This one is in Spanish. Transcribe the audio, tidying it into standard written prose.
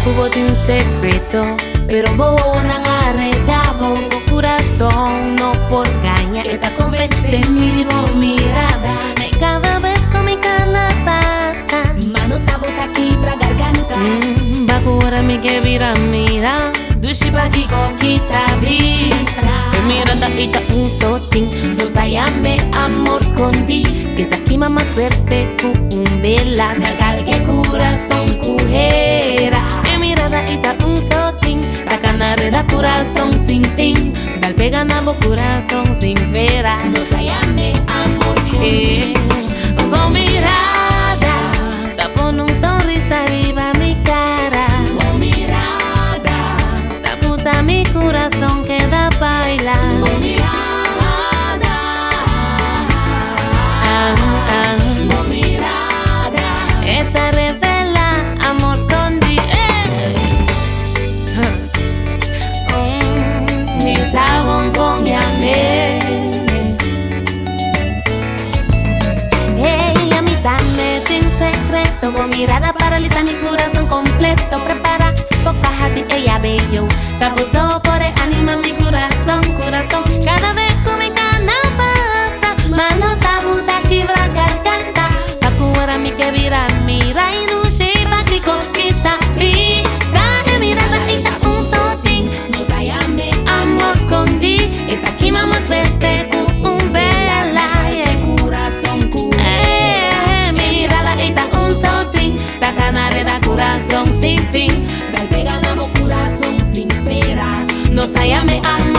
Hubo de un secreto, pero bobo nang arredabo o corazón no por caña. Esta convence mi mirada. Cada vez con mi cana pasa. Mano tá bota aqui pra garganta. Bakura mi que vira mira. Dushi bagi con kita vista. Mirada ita un soting. Dos me amor escondi. Que ta quima más fuerte que un velas. Nagal que coração cujera. Mirada ita un soting. Ta canare da corazón sin fin. Dal pega na bo corazón sin espera. Dos me amor escondi. Con mirada, ta pon un sonrisa arriba mi cara. Con mirada, ta puta mi corazón queda bailando. con mirada, con mirada. Esta revela amor escondido. Mi sabón con llamé. Con mirada paraliza mi corazón completo. Prepara boca hati ella bello. Tabuso por anima mi corazón, corazón. Cada vez con mi cana pasa. Mano tabu da quibra garganta. Tacuara mi que vira mira y no shiba que conquista vista. Mirada ita un sotín. Nos llame Amor escondi. Esta aquí mamá suerte con un vela. coração Mirada ita un sotín. Ta canare da corazón sin fin. Dal pega na mo coração sem esperar. Nos llame amor.